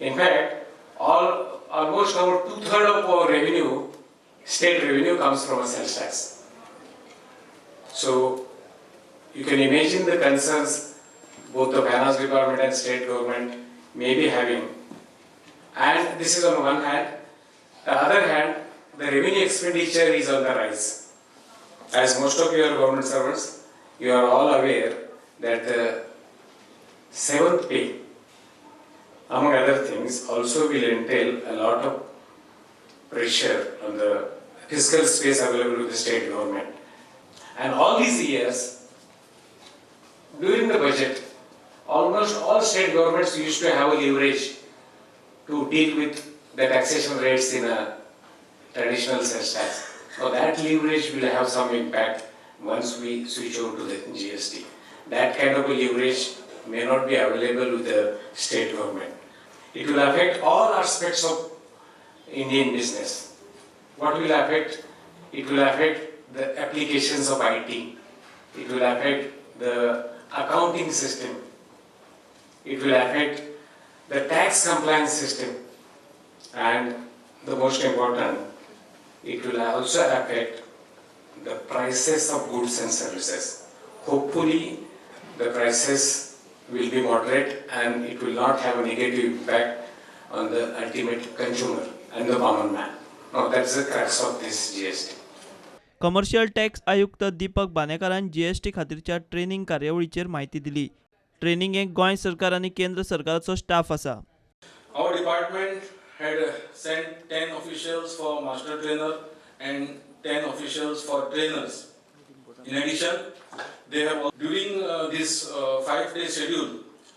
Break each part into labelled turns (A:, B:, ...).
A: In fact, almost about 2/3 of our revenue, state revenue, comes from a sales tax. So you can imagine the concerns both the finance department and state government may be having. And this is on one hand. The other hand, the revenue expenditure is on the rise. As most of you are government servants, you are all aware that the seventh pay, among other things, also will entail a lot of pressure on the fiscal space available to the state government. And all these years, during the budget, almost all state governments used to have a leverage to deal with the taxation rates in a traditional sales tax. So that leverage will have some impact once we switch over to the GST. That kind of a leverage may not be available with the state government. It will affect all aspects of Indian business. What will affect? It will affect the applications of IT. It will affect the accounting system. It will affect the tax compliance system. And the most important, it will also affect the prices of goods and services. Hopefully, the prices will be moderate and it will not have a negative impact on the ultimate consumer and the common man. No, that's the crux of this GST.
B: Commercial tax आयुक्त दीपक बानेकारान GST खातीरच्या training कार्यावळीचेर म्हायती दिली. ट्रेनिंगेक गोंय सरकार आनी केंद्र सरकाराचो staff आसा.
C: Our department had sent 10 officials for master trainer and 10 officials for trainers. In addition, they have during this 5-day schedule,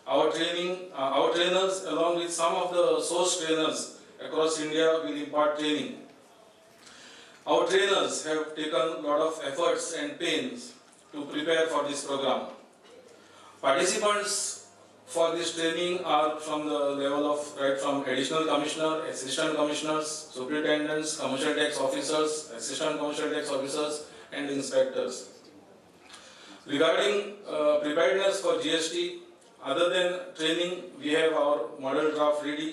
C: our trainers along with some of the source trainers across India will impart training. Our trainers have taken a lot of efforts and pains to prepare for this program. Participants for this training are from the level of right from additional commissioner, assistant commissioners, superintendents, commercial tax officers, assistant commercial tax officers, and inspectors. Regarding preparedness for GST, other than training, we have our model draft ready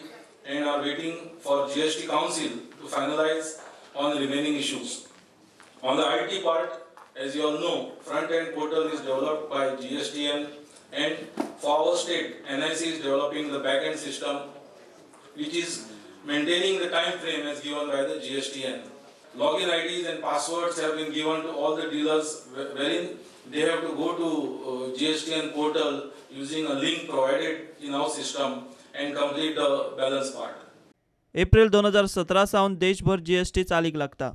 C: and are waiting for GST Council to finalize on remaining issues. On the IT part, as you all know, front-end portal is developed by GSTN, and for our state, NIC is developing the back-end system, which is maintaining the time frame as given by the GSTN. Login IDs and passwords have been given to all the dealers, wherein they have to go to GSTN portal using a link provided in our system and complete the balance part.
B: April 2017 सावन देशभर GST चालीक लागता.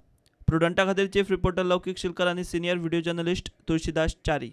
B: प्रुडंटा खातीर chief reporter लौकिक शिलकर आनी senior video journalist Tulshidas Chari.